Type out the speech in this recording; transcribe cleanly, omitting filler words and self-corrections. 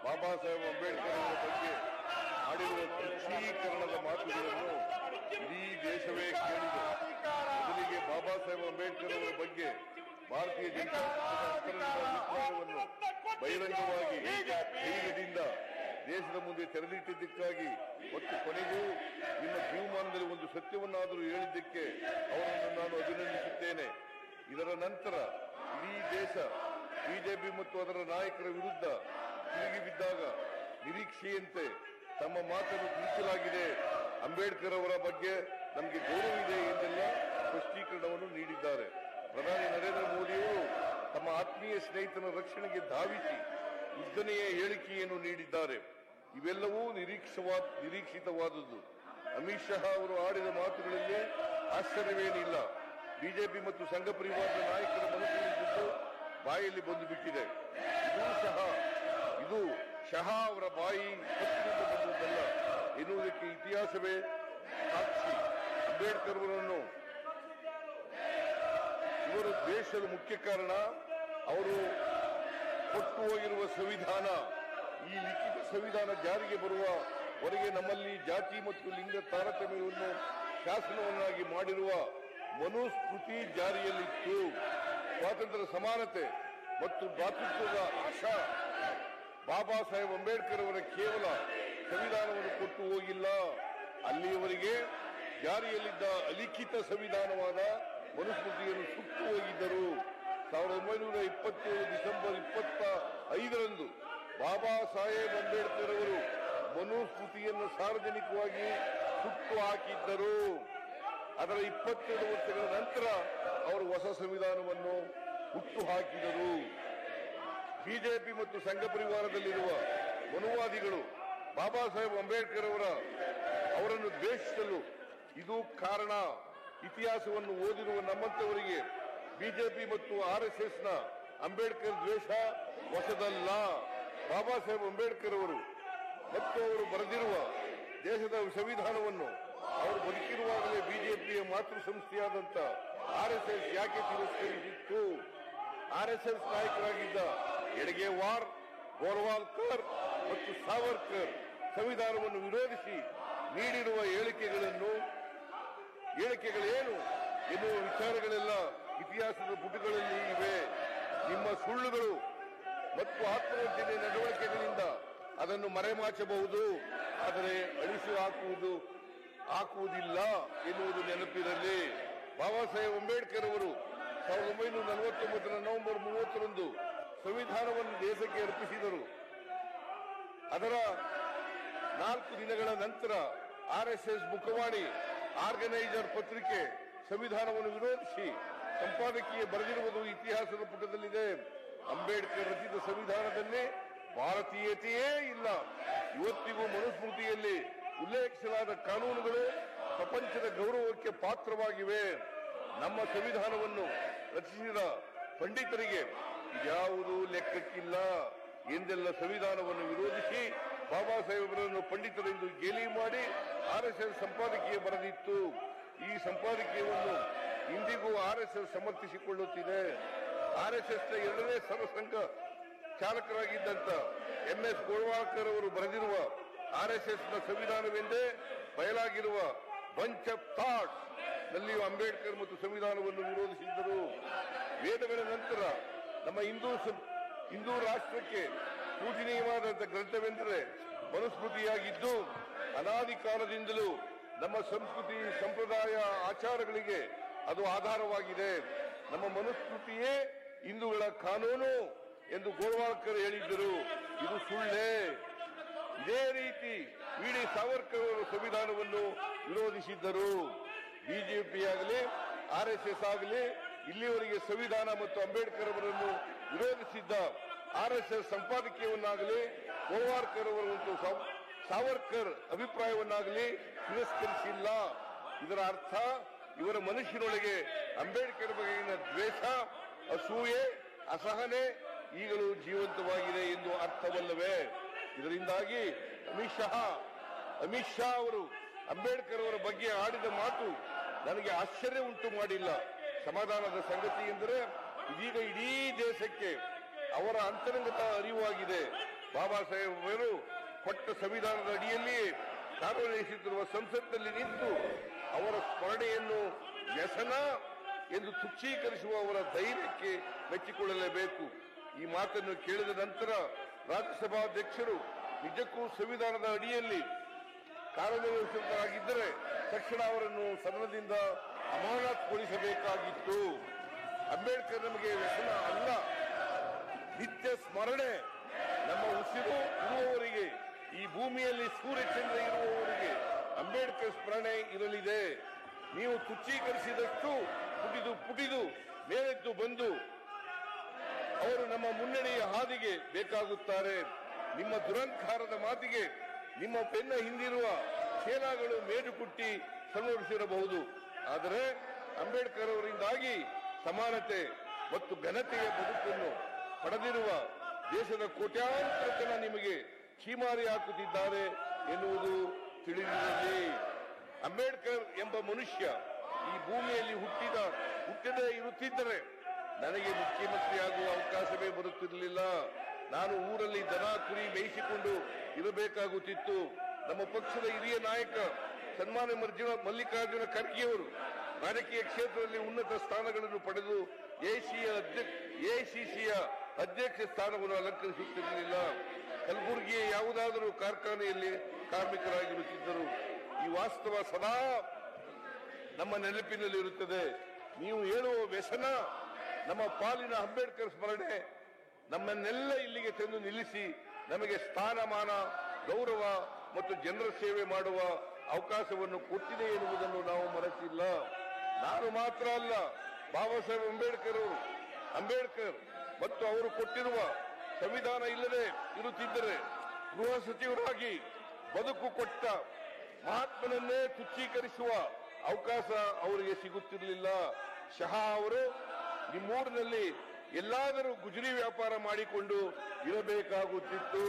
ಬಾಬಾ ಸಾಹೇಬ್ ಅಂಬೇಡ್ಕರ್ ಅವರ ಬಗ್ಗೆ ಆಡಿರುವ ತುಚ್ಛೀಕರಣದ ಮಾತುಗಳನ್ನು ಇಡೀ ದೇಶವೇ ಕೇಳಿದೆ. ಮೊದಲಿಗೆ ಬಾಬಾ ಸಾಹೇಬ್ ಅಂಬೇಡ್ಕರ್ ಅವರ ಬಗ್ಗೆ ಭಾರತೀಯ ಜನತಾ ಪಕ್ಷದ ಅಭಿಪ್ರಾಯವನ್ನು ಬಹಿರಂಗವಾಗಿ ಧೈರ್ಯದಿಂದ ದೇಶದ ಮುಂದೆ ತೆರೆದಿಟ್ಟಿದ್ದಕ್ಕಾಗಿ ಮತ್ತು ಕೊನೆಗೂ ನಿಮ್ಮ ಜೀವಮಾನದಲ್ಲಿ ಒಂದು ಸತ್ಯವನ್ನಾದರೂ ಹೇಳಿದ್ದಕ್ಕೆ ಅವರನ್ನು ನಾನು ಅಭಿನಂದಿಸುತ್ತೇನೆ. ಇದರ ನಂತರ ಇಡೀ ದೇಶ ಬಿಜೆಪಿ ಮತ್ತು ಅದರ ನಾಯಕರ ವಿರುದ್ಧ ತಿರುಗಿ ಬಿದ್ದಾಗ ನಿರೀಕ್ಷೆಯಂತೆ ತಮ್ಮ ಮಾತನ್ನು ತಿಳಿಸಲಾಗಿದೆ. ಅಂಬೇಡ್ಕರ್ ಅವರ ಬಗ್ಗೆ ನಮಗೆ ಗೌರವ ಇದೆ ಎಂದೆಲ್ಲ ಸ್ಪಷ್ಟೀಕರಣವನ್ನು ನೀಡಿದ್ದಾರೆ. ಪ್ರಧಾನಿ ನರೇಂದ್ರ ಮೋದಿಯವರು ತಮ್ಮ ಆತ್ಮೀಯ ಸ್ನೇಹಿತನ ರಕ್ಷಣೆಗೆ ಧಾವಿಸಿ ಉದ್ದನೆಯ ಹೇಳಿಕೆಯನ್ನು ನೀಡಿದ್ದಾರೆ. ಇವೆಲ್ಲವೂ ನಿರೀಕ್ಷಿತವಾದದ್ದು. ಅಮಿತ್ ಶಾ ಅವರು ಆಡಿದ ಮಾತುಗಳಲ್ಲಿ ಆಶ್ಚರ್ಯವೇನಿಲ್ಲ. ಬಿಜೆಪಿ ಮತ್ತು ಸಂಘ ಪರಿವಾರದ ನಾಯಕರ ಮನಸ್ಸಿನಿಂದ ಬಾಯಲ್ಲಿ ಬಂದು ಬಿಟ್ಟಿದೆ. ಇದು ಶಹಾ ಅವರ ಬಾಯಿ ಕತ್ತಿನಿಂದ ಬಂದದ್ದಲ್ಲ ಎನ್ನುವುದಕ್ಕೆ ಇತಿಹಾಸವೇ ಸಾಕ್ಷಿ. ಅಂಬೇಡ್ಕರ್ ಅವರನ್ನು ಇವರು ದೇಶದ ಮುಖ್ಯ ಕಾರಣ. ಅವರು ಕೊಟ್ಟು ಹೋಗಿರುವ ಸಂವಿಧಾನ, ಈ ಲಿಖಿತ ಸಂವಿಧಾನ ಜಾರಿಗೆ ಬರುವವರೆಗೆ ನಮ್ಮಲ್ಲಿ ಜಾತಿ ಮತ್ತು ಲಿಂಗ ತಾರತಮ್ಯವನ್ನು ಶಾಸನವನ್ನಾಗಿ ಮಾಡಿರುವ ಮನುಸ್ಮೃತಿ ಜಾರಿಯಲ್ಲಿತ್ತು. ಸ್ವಾತಂತ್ರ್ಯ, ಸಮಾನತೆ ಮತ್ತು ಭ್ರಾತೃತ್ವದ ಆಶಾ ಬಾಬಾ ಸಾಹೇಬ್ ಅಂಬೇಡ್ಕರ್ ಅವರ ಕೇವಲ ಸಂವಿಧಾನವನ್ನು ಕೊಟ್ಟು ಹೋಗಿಲ್ಲ, ಅಲ್ಲಿಯವರೆಗೆ ಜಾರಿಯಲ್ಲಿದ್ದ ಅಲಿಖಿತ ಸಂವಿಧಾನವಾದ ಮನುಸ್ಮೃತಿಯನ್ನು ಸುಟ್ಟು ಹೋಗಿದ್ದರು. 1927 ಡಿಸೆಂಬರ್ 25ರಂದು ಬಾಬಾ ಸಾಹೇಬ್ ಅಂಬೇಡ್ಕರ್ ಅವರು ಮನುಸ್ಮೃತಿಯನ್ನು ಸಾರ್ವಜನಿಕವಾಗಿ ಸುಟ್ಟು ಹಾಕಿದ್ದರು. ಅದರ 22 ವರ್ಷಗಳ ನಂತರ ಅವರು ಹೊಸ ಸಂವಿಧಾನವನ್ನು ಹುಟ್ಟು ಹಾಕಿದರು. ಬಿಜೆಪಿ ಮತ್ತು ಸಂಘ ಪರಿವಾರದಲ್ಲಿರುವ ಮನುವಾದಿಗಳು ಬಾಬಾ ಸಾಹೇಬ್ ಅಂಬೇಡ್ಕರ್ ಅವರನ್ನು ದ್ವೇಷಿಸಲು ಇದು ಕಾರಣ. ಇತಿಹಾಸವನ್ನು ಓದಿರುವ ನಮ್ಮಂತವರಿಗೆ ಬಿಜೆಪಿ ಮತ್ತು ಆರ್ಎಸ್ಎಸ್ನ ಅಂಬೇಡ್ಕರ್ ದ್ವೇಷ ಹೊಸದಲ್ಲ. ಬಾಬಾ ಸಾಹೇಬ್ ಅಂಬೇಡ್ಕರ್ ಅವರು ಮತ್ತು ಅವರು ಬರೆದಿರುವ ದೇಶದ ಸಂವಿಧಾನವನ್ನು ಅವರು ಬದುಕಿರುವಾಗಲೇ ಬಿಜೆಪಿಯ ಮಾತೃ ಸಂಸ್ಥೆಯಾದಂಥ ಆರ್ಎಸ್ಎಸ್ ಯಾಕೆ ತಿರಸ್ಕರಿಸಿತ್ತು? ಆರ್ಎಸ್ಎಸ್ ನಾಯಕರಾಗಿದ್ದ ಎಡಗೇವಾರ್, ಗೋರ್ವಾಲ್ಕರ್ ಮತ್ತು ಸಾವರ್ಕರ್ ಸಂವಿಧಾನವನ್ನು ವಿರೋಧಿಸಿ ನೀಡಿರುವ ಹೇಳಿಕೆಗಳೇನು ಎನ್ನುವ ವಿಚಾರಗಳೆಲ್ಲ ಇತಿಹಾಸದ ಪುಟಗಳಲ್ಲಿ ಇವೆ. ನಿಮ್ಮ ಸುಳ್ಳುಗಳು ಮತ್ತು ಆತ್ಮವಂಚನೆ ನಡವಳಿಕೆಗಳಿಂದ ಅದನ್ನು ಮರೆಮಾಚಬಹುದು, ಆದರೆ ಅಳಿಸಿ ಹಾಕುವುದಿಲ್ಲ ಎನ್ನುವುದು ನೆನಪಿರಲಿ. ಬಾಬಾ ಸಾಹೇಬ್ ಅಂಬೇಡ್ಕರ್ ಅವರು 1949 ನವೆಂಬರ್ 30ರಂದು ಸಂವಿಧಾನವನ್ನು ದೇಶಕ್ಕೆ ಅರ್ಪಿಸಿದರು. ಅದರ 4 ದಿನಗಳ ನಂತರ ಆರ್ಎಸ್ಎಸ್ ಮುಖವಾಣಿ ಆರ್ಗನೈಸರ್ ಪತ್ರಿಕೆ ಸಂವಿಧಾನವನ್ನು ವಿರೋಧಿಸಿ ಸಂಪಾದಕೀಯ ಬರೆದಿರುವುದು ಇತಿಹಾಸದ ಪುಟದಲ್ಲಿದೆ. ಅಂಬೇಡ್ಕರ್ ರಚಿತ ಸಂವಿಧಾನದಲ್ಲಿ ಭಾರತೀಯತೆಯೇ ಇಲ್ಲ. ಇವತ್ತಿಗೂ ಮನುಸ್ಮೃತಿಯಲ್ಲಿ ಉಲ್ಲೇಖಿಸಲಾದ ಕಾನೂನುಗಳು ಪ್ರಪಂಚದ ಗೌರವಕ್ಕೆ ಪಾತ್ರವಾಗಿವೆ. ನಮ್ಮ ಸಂವಿಧಾನವನ್ನು ರಚಿಸಿದ ಪಂಡಿತರಿಗೆ ಇದ್ಯಾವುದೂ ಲೆಕ್ಕಕ್ಕಿಲ್ಲ ಎಂದೆಲ್ಲ ಸಂವಿಧಾನವನ್ನು ವಿರೋಧಿಸಿ ಬಾಬಾ ಸಾಹೇಬರನ್ನು ಪಂಡಿತರೆಂದು ಗೇಲಿ ಮಾಡಿ ಆರ್ಎಸ್ಎಸ್ ಸಂಪಾದಕೀಯ ಬರೆದಿತ್ತು. ಈ ಸಂಪಾದಕೀಯವನ್ನು ಇಂದಿಗೂ ಆರ್ಎಸ್ಎಸ್ ಸಮರ್ಥಿಸಿಕೊಳ್ಳುತ್ತಿದೆ. ಆರ್ಎಸ್ಎಸ್ನ 2ನೇ ಸರ್ವಸಂಘ ಚಾಲಕರಾಗಿದ್ದಂಥ ಎಂಎಸ್ ಗೋಳ್ವಾಲ್ಕರ್ ಅವರು ಬರೆದಿರುವ ಆರ್ಎಸ್ಎಸ್ನ ಸಂವಿಧಾನವೆಂದೇ ಬಯಲಾಗಿರುವ ಬಂಚ್ ಆಫ್ ಥಾಟ್ಸ್ ನಲ್ಲಿಯೂ ಅಂಬೇಡ್ಕರ್ ಮತ್ತು ಸಂವಿಧಾನವನ್ನು ವಿರೋಧಿಸಿದ್ದರು. ವೇದಗಳ ನಂತರ ನಮ್ಮ ಹಿಂದೂ ರಾಷ್ಟ್ರಕ್ಕೆ ಪೂಜನೀಯವಾದಂಥ ಗ್ರಂಥವೆಂದರೆ ಮನುಸ್ಮೃತಿಯಾಗಿದ್ದು, ಅನಾದಿ ಕಾಲದಿಂದಲೂ ನಮ್ಮ ಸಂಸ್ಕೃತಿ, ಸಂಪ್ರದಾಯ, ಆಚಾರಗಳಿಗೆ ಅದು ಆಧಾರವಾಗಿದೆ. ನಮ್ಮ ಮನುಸ್ಮೃತಿಯೇ ಹಿಂದೂಗಳ ಕಾನೂನು ಎಂದು ಗೋಳ್ವಾಲ್ಕರ್ ಹೇಳಿದ್ದರು. ಇದು ಸುಳ್ಳೇ. ಇದೇ ರೀತಿ ವಿ.ಡಿ. ಸಾವರ್ಕರ್ ಅವರು ಸಂವಿಧಾನವನ್ನು ವಿರೋಧಿಸಿದ್ದರು. ಬಿಜೆಪಿಯಾಗಲಿ ಆರ್ಎಸ್ಎಸ್ ಆಗಲಿ ಇಲ್ಲಿವರೆಗೆ ಸಂವಿಧಾನ ಮತ್ತು ಅಂಬೇಡ್ಕರ್ ಅವರನ್ನು ವಿರೋಧಿಸಿದ್ದ ಆರ್ಎಸ್ಎಸ್ ಸಂಪಾದಕೀಯವನ್ನಾಗಲಿ ಗೋಳ್ವಾಲ್ಕರ್ ಅವರು ಮತ್ತು ಸಾವರ್ಕರ್ ಅಭಿಪ್ರಾಯವನ್ನಾಗಲಿ ತಿರಸ್ಕರಿಸಿಲ್ಲ. ಇದರ ಅರ್ಥ ಇವರ ಮನುಷ್ಯನೊಳಗೆ ಅಂಬೇಡ್ಕರ್ ಬಗೆಗಿನ ದ್ವೇಷ, ಅಸೂಯೆ, ಅಸಹನೆ ಈಗಲೂ ಜೀವಂತವಾಗಿದೆ ಎಂದು ಅರ್ಥವಲ್ಲವೇ? ಇದರಿಂದಾಗಿ ಅಮಿತ್ ಶಾ ಅವರು ಅಂಬೇಡ್ಕರ್ ಅವರ ಬಗ್ಗೆ ಆಡಿದ ಮಾತು ನನಗೆ ಆಶ್ಚರ್ಯ ಉಂಟು ಮಾಡಿಲ್ಲ. ಸಮಾಧಾನದ ಸಂಗತಿ ಎಂದರೆ ಇದೀಗ ಇಡೀ ದೇಶಕ್ಕೆ ಅವರ ಅಂತರಂಗತ ಅರಿವಾಗಿದೆ. ಬಾಬಾ ಸಾಹೇಬರು ಕೊಟ್ಟ ಸಂವಿಧಾನದ ಅಡಿಯಲ್ಲಿ ಕಾರ್ಯನಿರ್ವಹಿಸುತ್ತಿರುವ ಸಂಸತ್ನಲ್ಲಿ ನಿಂತು ಅವರ ಸ್ಮರಣೆಯನ್ನು ವ್ಯಸನ ಎಂದು ತುಚ್ಛೀಕರಿಸುವ ಅವರ ಧೈರ್ಯಕ್ಕೆ ಮೆಚ್ಚಿಕೊಳ್ಳಲೇಬೇಕು. ಈ ಮಾತನ್ನು ಕೇಳಿದ ನಂತರ ರಾಜ್ಯಸಭಾಧ್ಯಕ್ಷರು ನಿಜಕ್ಕೂ ಸಂವಿಧಾನದ ಅಡಿಯಲ್ಲಿ ಕಾರ್ಯನಿರ್ವಹಿಸುವವರಾಗಿದ್ದರೆ ತಕ್ಷಣ ಅವರನ್ನು ಸದನದಿಂದ ಅಮಾನತುಗೊಳಿಸಬೇಕಾಗಿತ್ತು. ಅಂಬೇಡ್ಕರ್ ನಮಗೆ ವ್ಯಸನ ಅಲ್ಲ, ನಿತ್ಯ ಸ್ಮರಣೆ. ನಮ್ಮ ಉಸಿರು ಇರುವವರಿಗೆ, ಈ ಭೂಮಿಯಲ್ಲಿ ಸೂರ್ಯಚಂದ್ರ ಇರುವವರಿಗೆ ಅಂಬೇಡ್ಕರ್ ಸ್ಮರಣೆ ಇರಲಿದೆ. ನೀವು ತುಚ್ಛೀಕರಿಸಿದಷ್ಟು ಪುಟಿದು ಮೇಲೆದ್ದು ಬಂದು ಅವರು ನಮ್ಮ ಮುನ್ನಡೆಯ ಹಾದಿಗೆ ಬೇಕಾಗುತ್ತಾರೆ. ನಿಮ್ಮ ದುರಂಕಾರದ ಮಾತಿಗೆ ನಿಮ್ಮ ಬೆನ್ನ ಹಿಂದಿರುವ ಸೇನಾಗಳು ಮೇಜು ಕುಟ್ಟಿ ಸಂಭವಿಸಿರಬಹುದು. ಆದರೆ ಅಂಬೇಡ್ಕರ್ ಅವರಿಂದಾಗಿ ಸಮಾನತೆ ಮತ್ತು ಘನತೆಯ ಬದುಕನ್ನು ಪಡೆದಿರುವ ದೇಶದ ಕೋಟ್ಯಾಂತರ ಜನ ನಿಮಗೆ ಛೀಮಾರಿ ಹಾಕುತ್ತಿದ್ದಾರೆ ಎನ್ನುವುದು ತಿಳಿದಿರಲಿ. ಅಂಬೇಡ್ಕರ್ ಎಂಬ ಮನುಷ್ಯ ಈ ಭೂಮಿಯಲ್ಲಿ ಹುಟ್ಟದೇ ಇರುತ್ತಿದ್ದರೆ ನನಗೆ ಮುಖ್ಯಮಂತ್ರಿಯಾಗುವ ಅವಕಾಶವೇ ಬರುತ್ತಿರಲಿಲ್ಲ. ನಾನು ಊರಲ್ಲಿ ದನ ಕುರಿ ಮೇಯಿಸಿಕೊಂಡು ಇರಬೇಕಾಗುತ್ತಿತ್ತು. ನಮ್ಮ ಪಕ್ಷದ ಹಿರಿಯ ನಾಯಕ ಸನ್ಮಾನ್ಯ ಮಲ್ಲಿಕಾರ್ಜುನ ಖರ್ಗೆಯವರು ರಾಜಕೀಯ ಕ್ಷೇತ್ರದಲ್ಲಿ ಉನ್ನತ ಸ್ಥಾನಗಳನ್ನು ಪಡೆದು ಎಐಸಿಸಿಯ ಅಧ್ಯಕ್ಷ ಸ್ಥಾನವನ್ನು ಅಲಂಕರಿಸುತ್ತಿರಲಿಲ್ಲ. ಕಲಬುರಗಿಯ ಯಾವುದಾದರೂ ಕಾರ್ಖಾನೆಯಲ್ಲಿ ಕಾರ್ಮಿಕರಾಗಿರುತ್ತಿದ್ದರು. ಈ ವಾಸ್ತವ ಸದಾ ನಮ್ಮ ನೆನಪಿನಲ್ಲಿರುತ್ತದೆ. ನೀವು ಹೇಳುವ ವ್ಯಸನ ನಮ್ಮ ಪಾಲಿನ ಅಂಬೇಡ್ಕರ್ ಸ್ಮರಣೆ ನಮ್ಮನ್ನೆಲ್ಲ ಇಲ್ಲಿಗೆ ತಂದು ನಿಲ್ಲಿಸಿ ನಮಗೆ ಸ್ಥಾನಮಾನ, ಗೌರವ ಮತ್ತು ಜನರ ಸೇವೆ ಮಾಡುವ ಅವಕಾಶವನ್ನು ಕೊಟ್ಟಿದೆ ಎನ್ನುವುದನ್ನು ನಾವು ಮರೆತಿಲ್ಲ. ನಾನು ಮಾತ್ರ ಅಲ್ಲ, ಬಾಬಾ ಸಾಹೇಬ್ ಅಂಬೇಡ್ಕರ್ ಮತ್ತು ಅವರು ಕೊಟ್ಟಿರುವ ಸಂವಿಧಾನ ಇಲ್ಲದೆ ಇರುತ್ತಿದ್ದರೆ ಗೃಹ ಸಚಿವರಾಗಿ ಬದುಕು ಕೊಟ್ಟ ಮಹಾತ್ಮನನ್ನೇ ತುಚ್ಛೀಕರಿಸುವ ಅವಕಾಶ ಅವರಿಗೆ ಸಿಗುತ್ತಿರಲಿಲ್ಲ. ಶಹಾ ಅವರು ನಿಮ್ಮೂರಿನಲ್ಲಿ ಎಲ್ಲಾದರೂ ಗುಜರಿ ವ್ಯಾಪಾರ ಮಾಡಿಕೊಂಡು ಇರಬೇಕಾಗುತ್ತಿತ್ತು.